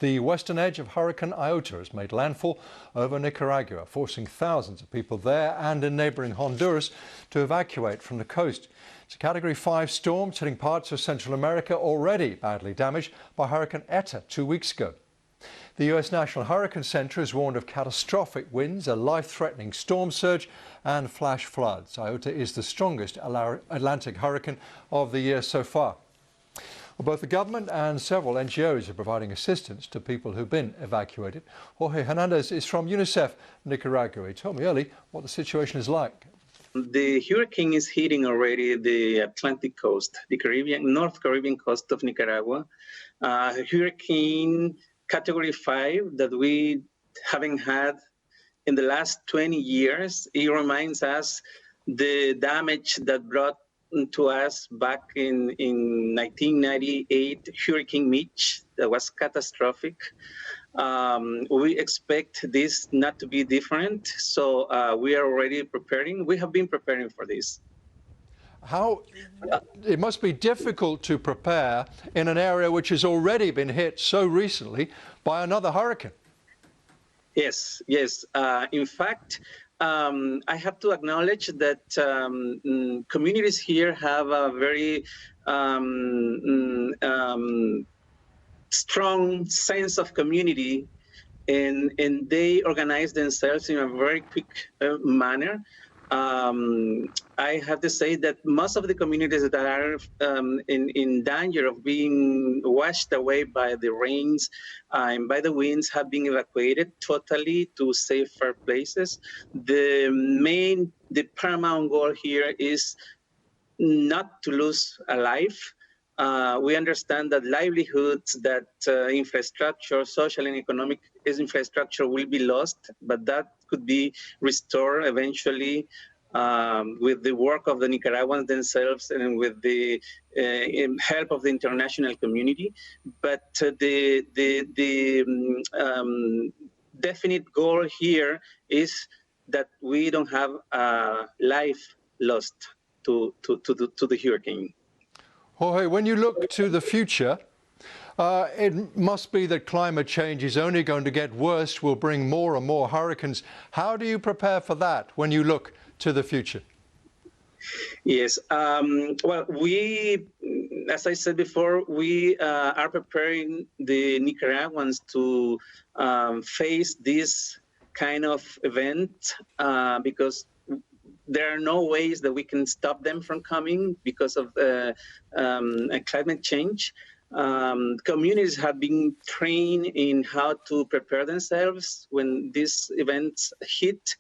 The western edge of Hurricane Iota has made landfall over Nicaragua, forcing thousands of people there and in neighbouring Honduras to evacuate from the coast. It's a Category 5 storm hitting parts of Central America already badly damaged by Hurricane Iota 2 weeks ago. The US National Hurricane Center has warned of catastrophic winds, a life-threatening storm surge and flash floods. Iota is the strongest Atlantic hurricane of the year so far. Well, both the government and several NGOs are providing assistance to people who've been evacuated. Jorge Hernandez is from UNICEF Nicaragua. He told me early what the situation is like. The hurricane is hitting already the Atlantic coast, the North Caribbean coast of Nicaragua. Hurricane Category 5 that we haven't had in the last 20 years. It reminds us the damage that brought to us back in 1998, Hurricane Mitch, that was catastrophic. We expect this not to be different, so we are already preparing. We have been preparing for this. It must be difficult to prepare in an area which has already been hit so recently by another hurricane. Yes. In fact, I have to acknowledge that communities here have a very strong sense of community, and they organize themselves in a very quick manner. I have to say that most of the communities that are in danger of being washed away by the rains and by the winds have been evacuated totally to safer places. The paramount goal here is not to lose a life. We understand that livelihoods, that infrastructure, social and economic infrastructure will be lost, but that could be restored eventually with the work of the Nicaraguans themselves and with the help of the international community. But the definite goal here is that we don't have life lost to the hurricane. Jorge, when you look to the future, it must be that climate change is only going to get worse, will bring more and more hurricanes. How do you prepare for that when you look to the future? Yes, well, as I said before, we are preparing the Nicaraguans to face this kind of event because there are no ways that we can stop them from coming because of climate change. Communities have been trained in how to prepare themselves when these events hit.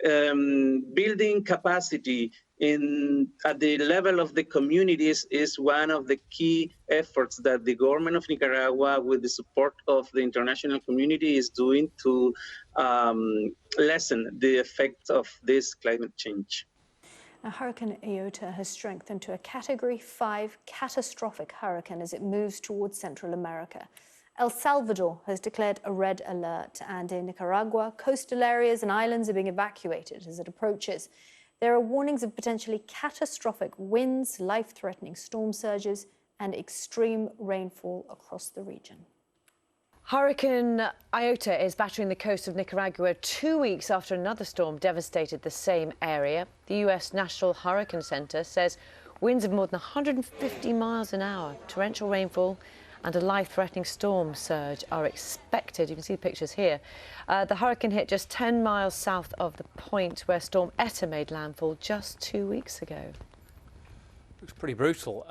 Building capacity at the level of the communities is one of the key efforts that the government of Nicaragua, with the support of the international community, is doing to lessen the effects of this climate change. Now, Hurricane Iota has strengthened to a Category 5 catastrophic hurricane as it moves towards Central America. El Salvador has declared a red alert, and in Nicaragua, coastal areas and islands are being evacuated as it approaches. There are warnings of potentially catastrophic winds, life-threatening storm surges, and extreme rainfall across the region. Hurricane Iota is battering the coast of Nicaragua 2 weeks after another storm devastated the same area. The US National Hurricane Center says winds of more than 150 miles an hour, torrential rainfall and a life-threatening storm surge are expected. You can see the pictures here. The hurricane hit just 10 miles south of the point where Storm Eta made landfall just 2 weeks ago. Looks pretty brutal.